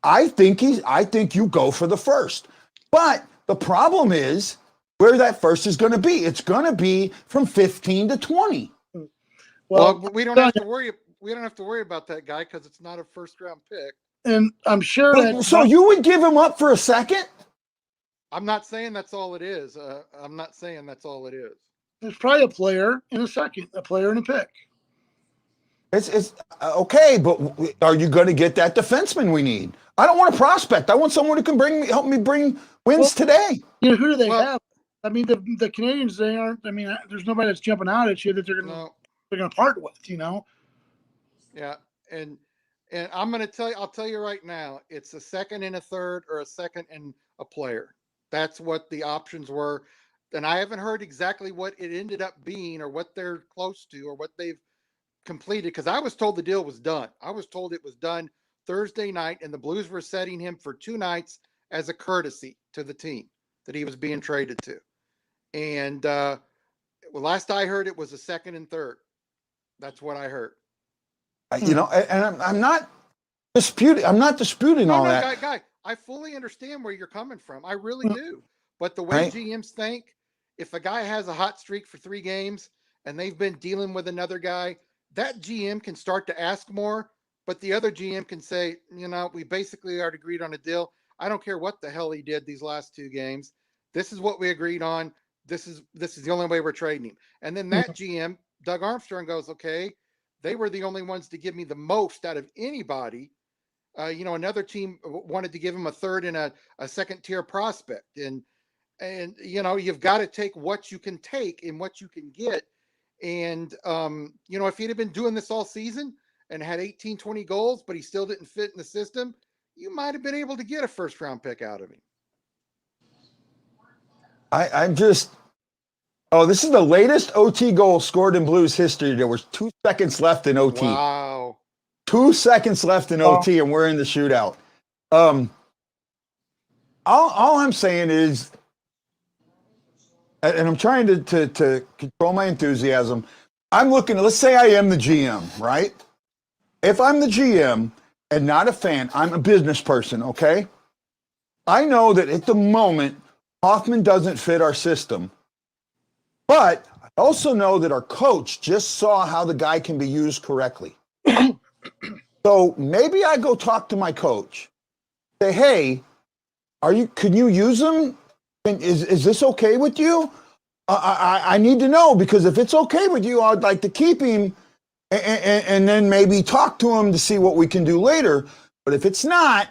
Speaker 3: I think you go for the first. But the problem is where that first is going to be. It's going to be from 15 to 20.
Speaker 6: Well, we don't have to we don't have to worry about that guy because it's not a first-round pick.
Speaker 5: And I'm sure that.
Speaker 3: So you would give him up for a second?
Speaker 6: I'm not saying that's all it is. I'm not saying that's all it is.
Speaker 5: There's probably a player in a second, a player in a pick.
Speaker 3: It's okay, but are you going to get that defenseman we need? I don't want a prospect. I want someone who can help me bring wins today.
Speaker 5: You know, who do they have? I mean, the Canadians, they aren't. I mean, there's nobody that's jumping out at you that they're going to part with. You know.
Speaker 6: Yeah, and I'm going to tell you. I'll tell you right now. It's a second and a third, or a second and a player. That's what the options were, and I haven't heard exactly what it ended up being, or what they're close to, or what they've completed. Because I was told the deal was done. I was told it was done Thursday night, and the Blues were setting him for 2 nights as a courtesy to the team that he was being traded to. And last I heard, it was a second and third. That's what I heard.
Speaker 3: You know, and I'm not disputing. I'm not disputing all that.
Speaker 6: Guy, I fully understand where you're coming from. I really do. But the way GMs think, if a guy has a hot streak for 3 games and they've been dealing with another guy, that GM can start to ask more. But the other GM can say, you know, we basically already agreed on a deal. I don't care what the hell he did these last 2 games. This is what we agreed on. This is the only way we're trading him. And then that GM, Doug Armstrong, goes, okay, they were the only ones to give me the most out of anybody. You know, another team wanted to give him a third and a second tier prospect. And, you know, you've got to take what you can take and what you can get. And, you know, if he'd have been doing this all season and had 18, 20 goals, but he still didn't fit in the system, you might have been able to get a first round pick out of him.
Speaker 3: I'm just, this is the latest OT goal scored in Blues history. There was 2 seconds left in OT.
Speaker 6: Wow.
Speaker 3: 2 seconds left in OT, and we're in the shootout. All I'm saying is, and I'm trying to control my enthusiasm. I'm looking, let's say I am the GM, right? If I'm the GM and not a fan, I'm a business person, okay? I know that at the moment, Hoffman doesn't fit our system. But I also know that our coach just saw how the guy can be used correctly. So maybe I go talk to my coach. Say, hey, can you use him? Is this okay with you? I need to know, because if it's okay with you, I'd like to keep him and then maybe talk to him to see what we can do later. But if it's not,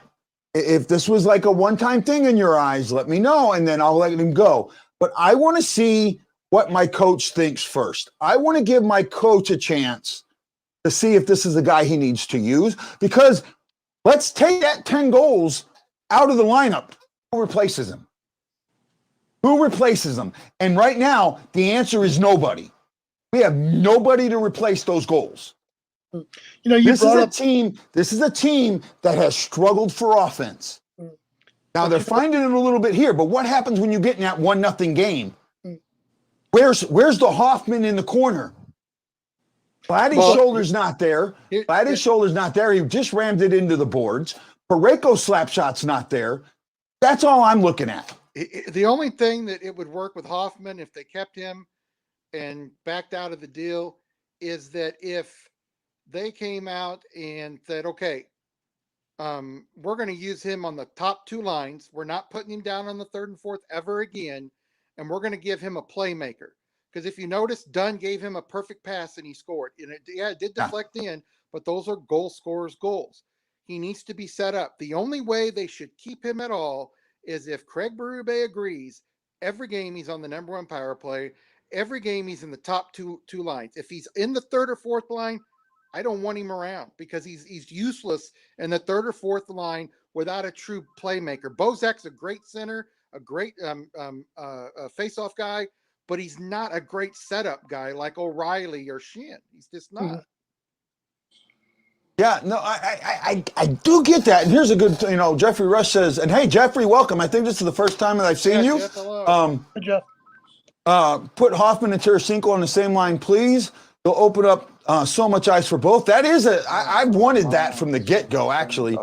Speaker 3: if this was like a one-time thing in your eyes, let me know, and then I'll let him go. But I want to see what my coach thinks first. I want to give my coach a chance to see if this is the guy he needs to use, because let's take that 10 goals out of the lineup. Who replaces him? Who replaces him? And right now, the answer is nobody. We have nobody to replace those goals.
Speaker 5: You know,
Speaker 3: this is a team that has struggled for offense. Now they're finding it a little bit here, but what happens when you get in that 1-0 game? Where's the Hoffman in the corner? Vladdy's shoulder's not there. Vladdy's shoulder's not there. He just rammed it into the boards. Parayko's slap shot's not there. That's all I'm looking at.
Speaker 6: The only thing that it would work with Hoffman, if they kept him and backed out of the deal, is that if they came out and said, okay, we're going to use him on the top 2 lines. We're not putting him down on the 3rd and 4th ever again. And we're going to give him a playmaker. Because if you notice, Dunn gave him a perfect pass and he scored. And it did deflect in, but those are goal scorers' goals. He needs to be set up. The only way they should keep him at all is if Craig Berube agrees, every game he's on the number 1 power play, every game he's in the top two lines. If he's in the 3rd or 4th line, I don't want him around, because he's useless in the 3rd or 4th line without a true playmaker. Bozak's a great center, a great face-off guy, but he's not a great setup guy like O'Reilly or Shin. He's just not.
Speaker 3: Yeah, no, I do get that. And here's a good, Jeffrey Rush says, and hey, Jeffrey, welcome. I think this is the first time that I've seen you.
Speaker 6: Jeff, hello.
Speaker 5: Hey, Jeff.
Speaker 3: Put Hoffman and Tarasenko on the same line, please. They'll open up so much ice for both. That is I wanted that from the get-go, actually.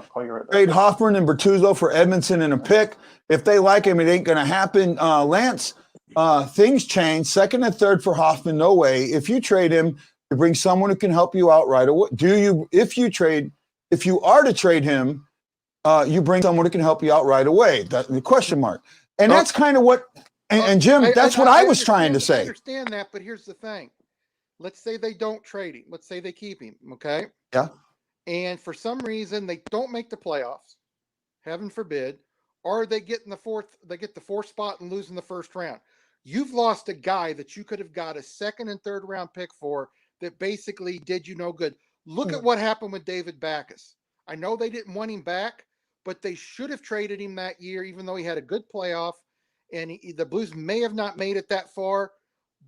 Speaker 3: Trade Hoffman and Bertuzzo for Edmondson and a pick. If they like him, it ain't going to happen. Lance, things change. 2nd and 3rd for Hoffman, no way. If you trade him, You bring someone who can help you out right away. If you are to trade him, you bring someone who can help you out right away. The question mark. And that's kind of what, and Jim, that's what I was trying to say.
Speaker 6: I understand that, but here's the thing. Let's say they don't trade him. Let's say they keep him, okay?
Speaker 3: Yeah.
Speaker 6: And for some reason, they don't make the playoffs, heaven forbid, or they get the fourth spot and lose in the first round. You've lost a guy that you could have got a second and third round pick for that basically did you no good. Look at what happened with David Backus. I know they didn't want him back, but they should have traded him that year, even though he had a good playoff. And the Blues may have not made it that far,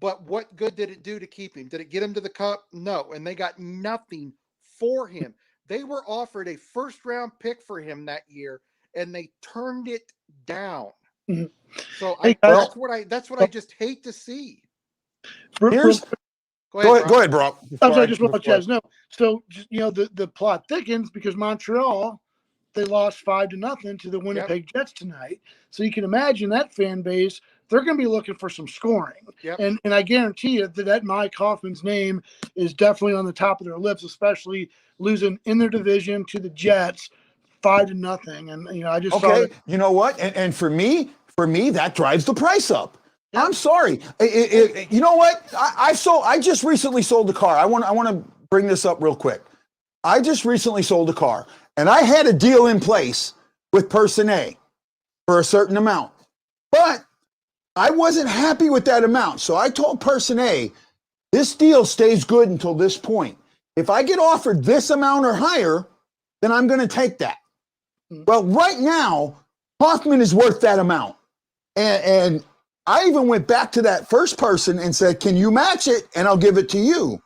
Speaker 6: but what good did it do to keep him? Did it get him to the cup? No. And they got nothing for him. They were offered a first-round pick for him that year, and they turned it down. Mm-hmm. So that's what I just hate to see.
Speaker 3: Go ahead, bro.
Speaker 5: I just want to let you guys know. So, the plot thickens because Montreal, they lost 5-0 to the Winnipeg Jets tonight. So you can imagine that fan base, they're going to be looking for some scoring. Yep. And I guarantee you that Mike Hoffman's name is definitely on the top of their lips, especially losing in their division to the Jets 5-0. And, I just saw that.
Speaker 3: You know what? And for me, that drives the price up. I'm sorry. You know what? I just recently sold a car. I want to bring this up real quick. I just recently sold a car, and I had a deal in place with Person A for a certain amount, but I wasn't happy with that amount. So I told Person A, this deal stays good until this point. If I get offered this amount or higher, then I'm going to take that. Well, right now, Hoffman is worth that amount. And I even went back to that first person and said, can you match it? And I'll give it to you.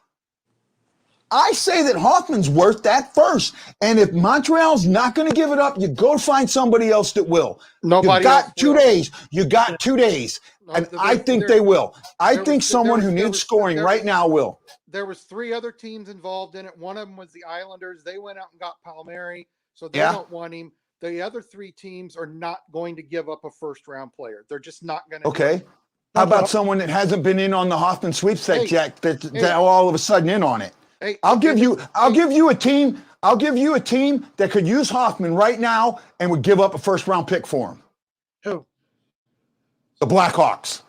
Speaker 3: I say that Hoffman's worth that first. And if Montreal's not going to give it up, you go find somebody else that will.
Speaker 6: Nobody
Speaker 3: You got 2 days. You got 2 days. And I think they will. I think someone who needs scoring right now will.
Speaker 6: There was 3 other teams involved in it. One of them was the Islanders. They went out and got Palmieri, so they don't want him. The other 3 teams are not going to give up a first-round player. They're just not going to.
Speaker 3: Okay. How about someone that hasn't been in on the Hoffman sweepstakes yet that all of a sudden in on it? I'll give you a team that could use Hoffman right now and would give up a first-round pick for him.
Speaker 5: Who?
Speaker 3: The Blackhawks.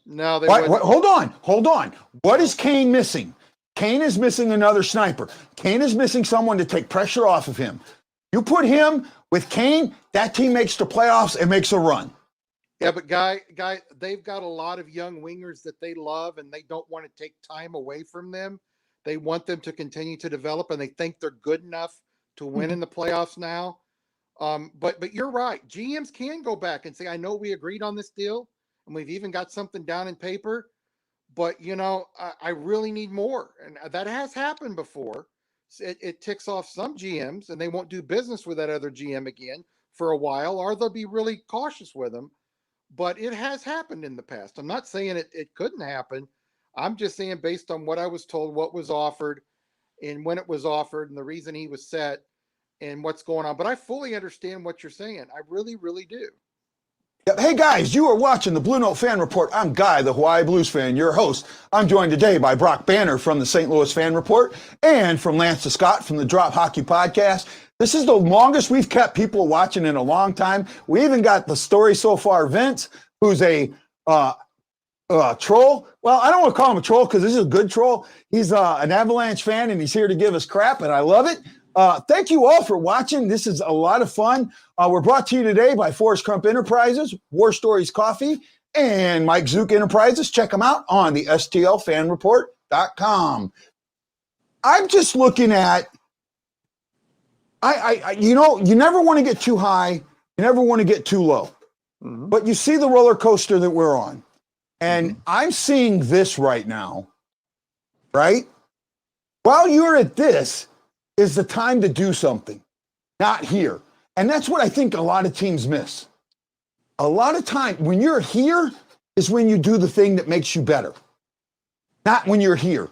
Speaker 6: No, they
Speaker 3: hold on. What is Kane missing? Kane is missing another sniper. Kane is missing someone to take pressure off of him. You put him with Kane, that team makes the playoffs and makes a run.
Speaker 6: Yeah, but guy, they've got a lot of young wingers that they love, and they don't want to take time away from them. They want them to continue to develop, and they think they're good enough to win in the playoffs now. But you're right. GMs can go back and say, I know we agreed on this deal, and we've even got something down in paper, but, I really need more. And that has happened before. It ticks off some GMs, and they won't do business with that other GM again for a while, or they'll be really cautious with them. But it has happened in the past. I'm not saying it couldn't happen. I'm just saying based on what I was told, what was offered, and when it was offered, and the reason he was set, and what's going on. But I fully understand what you're saying. I really, really do.
Speaker 3: Hey guys, you are watching the Blue Note Fan Report. I'm Guy, the Hawaii Blues fan, your host. I'm joined today by Brock Banner from the St. Louis Fan Report and from Lance Scott from the Drop Hockey Podcast. This is the longest we've kept people watching in a long time. We even got the story so far, Vince, who's a troll. Well, I don't want to call him a troll because this is a good troll. He's an Avalanche fan, and he's here to give us crap, and I love it. Thank you all for watching. This is a lot of fun. We're brought to you today by Forrest Crump Enterprises, War Stories Coffee, and Mike Zook Enterprises. Check them out on the STLFanReport.com. I'm just looking at, you never want to get too high. You never want to get too low. Mm-hmm. But you see the roller coaster that we're on. And I'm seeing this right now, right? While you're at this, is the time to do something, not here. And that's what I think a lot of teams miss. A lot of time, when you're here is when you do the thing that makes you better. Not when you're here.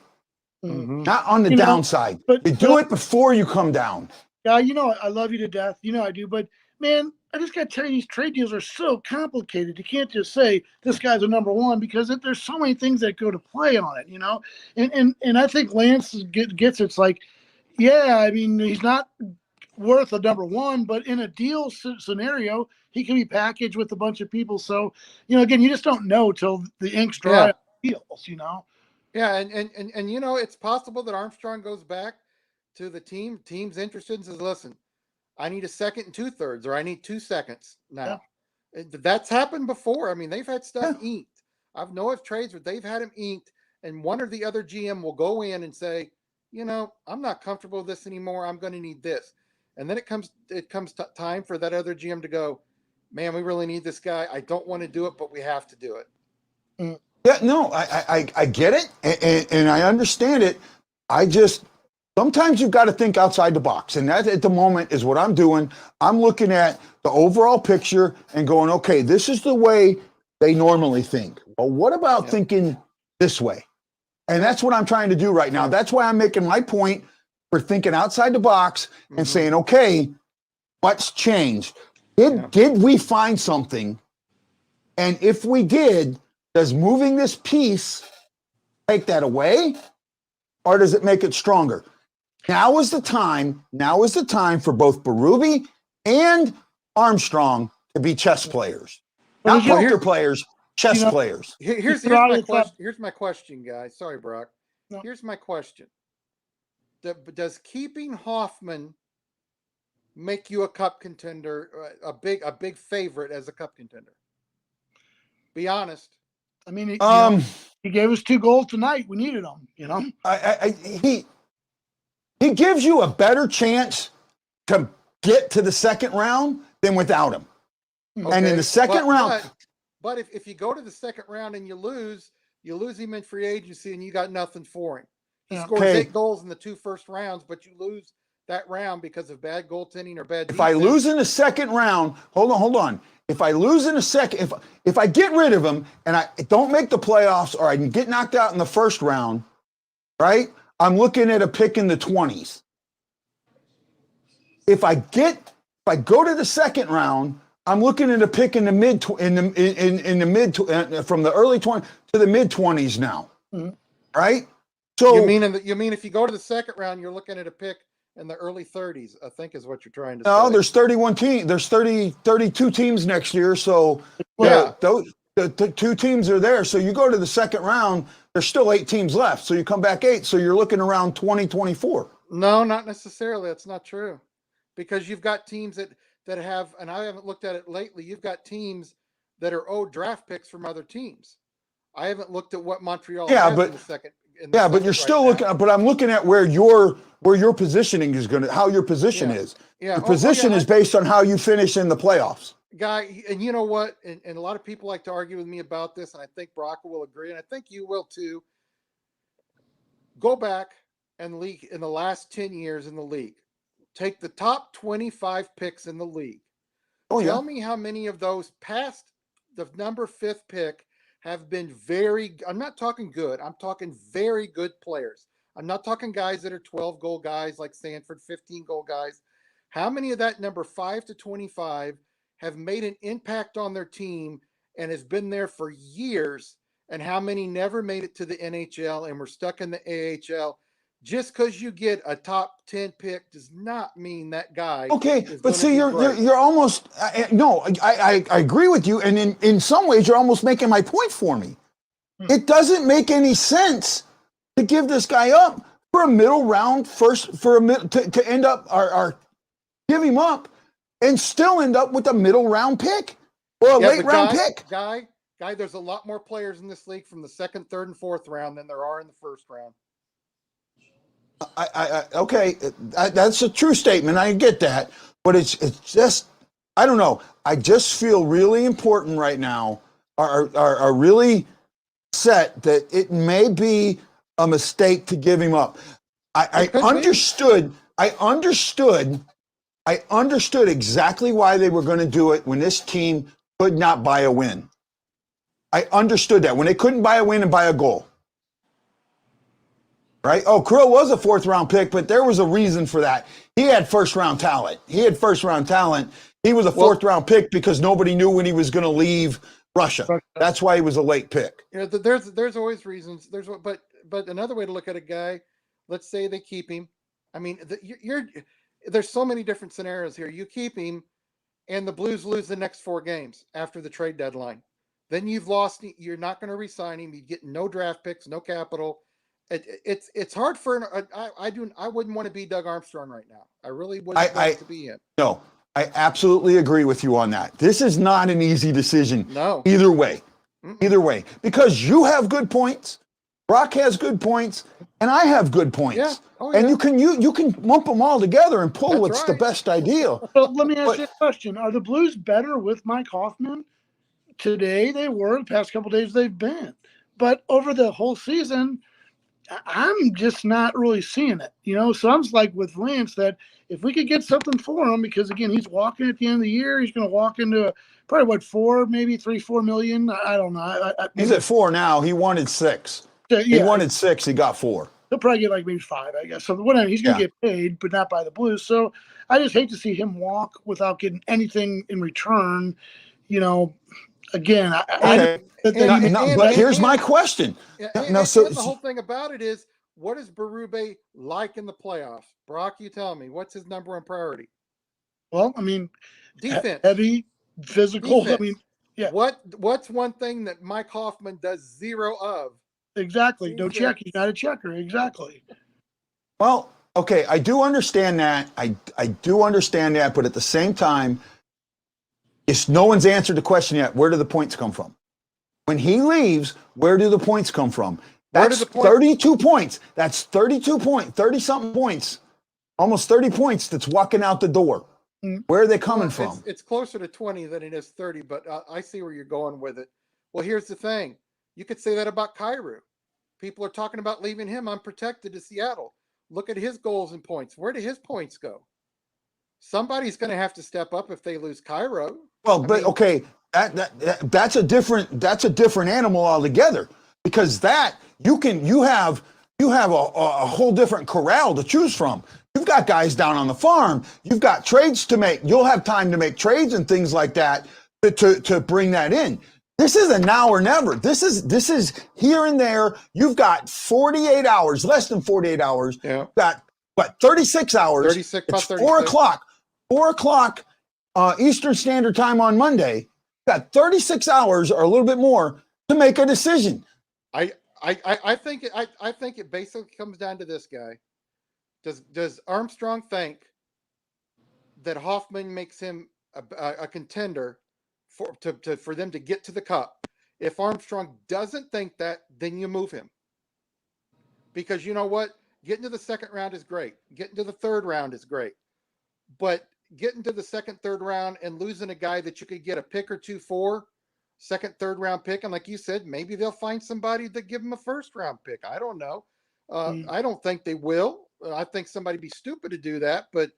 Speaker 3: Mm-hmm. Not on the downside. But you do it before you come down.
Speaker 5: Yeah, I love you to death. I do. But, man, I just got to tell you, these trade deals are so complicated. You can't just say this guy's a number one because there's so many things that go to play on it, And I think Lance gets it's like, yeah, I mean, he's not worth a number one, but in a deal scenario, he can be packaged with a bunch of people. So, again, you just don't know till the ink's dry on deals,
Speaker 6: Yeah, and it's possible that Armstrong goes back to the team's interested and says, listen, I need a second and 2/3, or I need 2 seconds now. Yeah. That's happened before. I mean, they've had stuff inked. I've known of trades where they've had them inked, and one or the other GM will go in and say, I'm not comfortable with this anymore. I'm going to need this. And then it comes time for that other GM to go, man, we really need this guy. I don't want to do it, but we have to do it.
Speaker 3: Yeah, no, I get it, and I understand it. Sometimes you've got to think outside the box, and that at the moment is what I'm doing. I'm looking at the overall picture and going, okay, this is the way they normally think. Well, what about thinking this way? And that's what I'm trying to do right now. That's why I'm making my point for thinking outside the box and saying, okay, what's changed? Did we find something? And if we did, does moving this piece take that away, or does it make it stronger? Now is the time for both Berube and Armstrong to be chess players. Not poker players, chess players.
Speaker 6: Here's my question, guys. Sorry, Brock. No. Here's my question. Does keeping Hoffman make you a cup contender, a big favorite as a cup contender? Be honest.
Speaker 5: I mean, he gave us 2 goals tonight. We needed them,
Speaker 3: He gives you a better chance to get to the second round than without him. Okay, and in the second round.
Speaker 6: But if you go to the second round and you lose him in free agency and you got nothing for him. He scores 8 goals in the 2 first rounds, but you lose that round because of bad goaltending or bad defense.
Speaker 3: If I lose in the second round, hold on. If I lose in the second, if I get rid of him and I don't make the playoffs or I can get knocked out in the first round, right? I'm looking at a pick in the 20s. If I go to the second round, I'm looking at a pick in the mid from the early 20s to the mid 20s now, right? So
Speaker 6: you mean if you go to the second round, you're looking at a pick in the early 30s, I think is what you're trying to say.
Speaker 3: No, there's 31 teams. There's 32 teams next year. So the 2 teams are there. So you go to the second round, there's still 8 teams left. So you come back 8. So you're looking around 2024.
Speaker 6: No, not necessarily. That's not true. Because you've got teams that have, and I haven't looked at it lately, you've got teams that are owed draft picks from other teams. I haven't looked at what Montreal has in the second.
Speaker 3: But you're still looking. But I'm looking at where your positioning is how your position is. Yeah, the position is based on how you finish in the playoffs.
Speaker 6: Guy, and you know what? And a lot of people like to argue with me about this, and I think Brock will agree, and I think you will too. Go back and league in the last 10 years in the league. Take the top 25 picks in the league. Tell me how many of those past the number 5th pick have been I'm not talking good. I'm talking very good players. I'm not talking guys that are 12-goal guys like Sanford, 15-goal guys. How many of that number 5 to 25 have made an impact on their team and has been there for years? And how many never made it to the NHL and were stuck in the AHL? Just because you get a top 10 pick does not mean that guy.
Speaker 3: Okay, but see, you're almost I agree with you, and in some ways you're almost making my point for me. It doesn't make any sense to give this guy up for a middle round to end up or give him up and still end up with a middle round pick or a late round pick.
Speaker 6: Guy, there's a lot more players in this league from the 2nd, 3rd, and 4th round than there are in the 1st round.
Speaker 3: Okay, that's a true statement. I get that, but it's just, I don't know. I just feel really important right now, are really set that it may be a mistake to give him up. I understood exactly why they were going to do it when this team could not buy a win. I understood that when they couldn't buy a win and buy a goal. Right? Oh, Krill was a 4th round pick, but there was a reason for that. He had first round talent. He was a fourth-round pick because nobody knew when he was going to leave Russia. That's why he was a late pick.
Speaker 6: There's always reasons. But another way to look at a guy. Let's say they keep him. I mean, there's so many different scenarios here. You keep him, and the Blues lose the next 4 games after the trade deadline. Then you've lost. You're not going to re-sign him. You get no draft picks, no capital. It's hard for. I wouldn't want to be Doug Armstrong right now. I really wouldn't want to be him.
Speaker 3: No, I absolutely agree with you on that. This is not an easy decision.
Speaker 6: No.
Speaker 3: Either way. Either way. Because you have good points, Brock has good points, and I have good points.
Speaker 6: Yeah.
Speaker 3: And you can lump them all together and pull what's the best idea.
Speaker 5: So let me ask you a question. Are the Blues better with Mike Hoffman? Today they were. The past couple of days they've been. But over the whole season, I'm just not really seeing it. So I'm like with Lance that if we could get something for him, because again, he's walking at the end of the year, he's going to walk into probably 4 million. I don't know.
Speaker 3: He's at 4 now. He wanted 6. He wanted 6. He got 4.
Speaker 5: He'll probably get maybe 5, I guess. So whatever, he's going to get paid, but not by the Blues. So I just hate to see him walk without getting anything in return. Again,
Speaker 3: but here's my question.
Speaker 6: The whole thing about it is, what is Berube like in the playoffs? Brock, you tell me. What's his number 1 priority?
Speaker 5: Well, I mean,
Speaker 6: defense,
Speaker 5: heavy, physical.
Speaker 6: Defense.
Speaker 5: I mean, yeah.
Speaker 6: What's one thing that Mike Hoffman does 0 of?
Speaker 5: Exactly. No check. He's not a checker. Exactly.
Speaker 3: Well, okay, I do understand that. I do understand that, but at the same time, no one's answered the question yet. Where do the points come from? When he leaves, where do the points come from? That's 32 points. That's 30-something points. Almost 30 points that's walking out the door. Where are they coming from?
Speaker 6: It's closer to 20 than it is 30, but I see where you're going with it. Well, here's the thing. You could say that about Kyrou. People are talking about leaving him unprotected to Seattle. Look at his goals and points. Where do his points go? Somebody's going to have to step up if they lose Kyrou.
Speaker 3: Well, okay, that's a different animal altogether, because you have a whole different corral to choose from. You've got guys down on the farm. You've got trades to make. You'll have time to make trades and things like that to bring that in. This is a now or never. This is here and there. You've got 48 hours, less than 48 hours.
Speaker 6: Yeah.
Speaker 3: You've got 36 hours.
Speaker 6: 36.
Speaker 3: It's 4 o'clock. 4 o'clock Eastern Standard Time on Monday. You've got 36 hours or a little bit more to make a decision.
Speaker 6: I think it basically comes down to this, guy. Does Armstrong think that Hoffman makes him a contender for them to get to the cup? If Armstrong doesn't think that, then you move him. Because you know what? Getting to the second round is great. Getting to the third round is great. But getting to the second, third round and losing a guy that you could get a pick or 2 for, second, third round pick, and like you said, maybe they'll find somebody to give him a first round pick. I don't know. I don't think they will. I think somebody be stupid to do that. But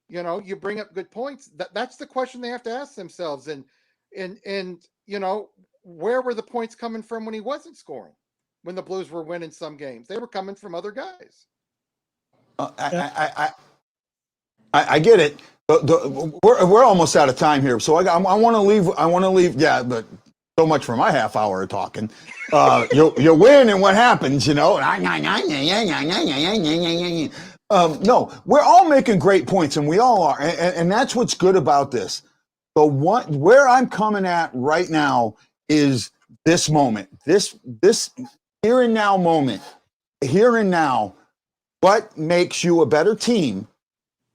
Speaker 6: you bring up good points. That's the question they have to ask themselves. And where were the points coming from when he wasn't scoring? When the Blues were winning some games, they were coming from other guys.
Speaker 3: I get it. We're almost out of time here, so I want to leave. Yeah, but so much for my half hour of talking. You win, and what happens? No, we're all making great points, and we all are, and that's what's good about this. But where I'm coming at right now is this moment, this here and now moment, here and now. What makes you a better team?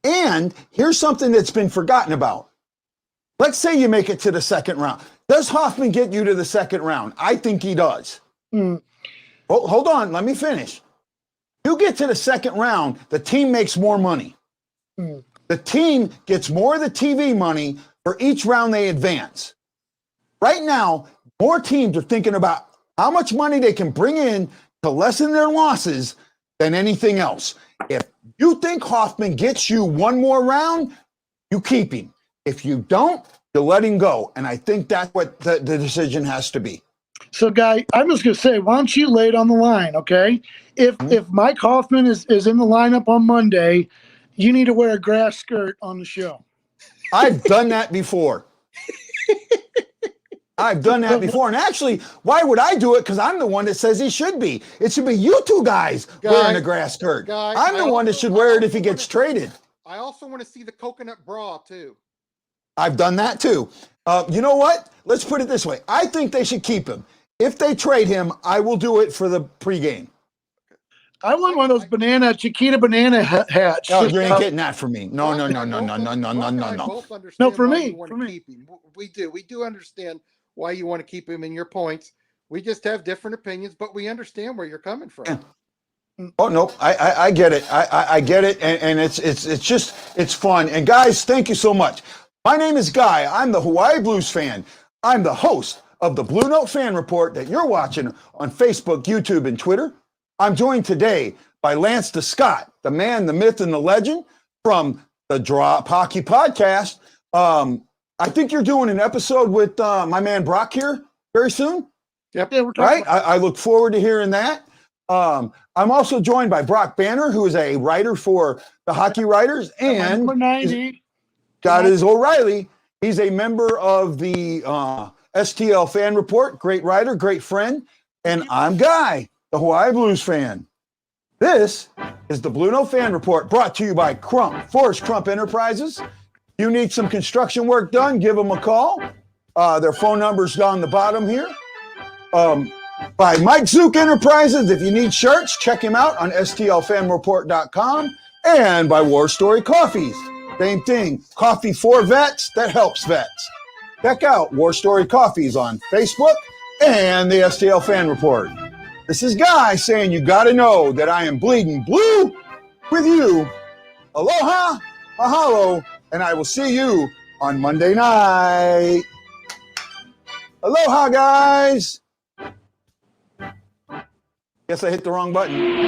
Speaker 3: And here's something that's been forgotten about. Let's say you make it to the second round. Does Hoffman get you to the second round? I think he does. Well, hold on. Let me finish. You get to the second round, the team makes more money. The team gets more of the TV money for each round they advance. Right now, more teams are thinking about how much money they can bring in to lessen their losses than anything else. If you think Hoffman gets you one more round, you keep him. If you don't, you let him go. And I think that's what the decision has to be.
Speaker 5: So, Guy, I'm just going to say, why don't you lay it on the line, okay? If Mike Hoffman is in the lineup on Monday, you need to wear a grass skirt on the show.
Speaker 3: I've done that before. I've done that before. And actually, why would I do it? Because I'm the one that says he should be. It should be you two guys wearing the grass skirt. I'm the one that should wear it if he gets traded.
Speaker 6: I also want to see the coconut bra, too.
Speaker 3: I've done that, too. You know what? Let's put it this way. I think they should keep him. If they trade him, I will do it for the pregame.
Speaker 5: I want one of those Chiquita banana hats.
Speaker 3: Oh, you ain't getting that for me. No.
Speaker 5: No, for me.
Speaker 6: Keep him. We do understand why you want to keep him in your points. We just have different opinions, but we understand where you're coming from.
Speaker 3: Yeah. Oh no, I get it. I get it, and it's fun. And guys, thank you so much. My name is Guy. I'm the Hawaii Blues fan. I'm the host of the BlueNote Fan Report that you're watching on Facebook, YouTube, and Twitter. I'm joined today by Lance DeScott, the man, the myth, and the legend from the Drop Hockey Podcast. I think you're doing an episode with my man Brock here very soon.
Speaker 6: Yep.
Speaker 5: Yeah, we're talking
Speaker 3: Right? I look forward to hearing that. I'm also joined by Brock Banner, who is a writer for the Hockey Writers, and
Speaker 5: number 90.
Speaker 3: got his O'Reilly. He's a member of the STL Fan Report. Great writer, great friend. And I'm Guy, the Hawaii Blues fan. This is the BlueNote Fan Report, brought to you by Forrest Crump Enterprises. You need some construction work done, give them a call. Their phone number's down the bottom here. By Mike Zook Enterprises, if you need shirts, check him out on stlfanreport.com. And by War Story Coffees, same thing. Coffee for vets that helps vets. Check out War Story Coffees on Facebook and the STL Fan Report. This is Guy saying you got to know that I am bleeding blue with you. Aloha, mahalo, and I will see you on Monday night. Aloha, guys. Guess I hit the wrong button.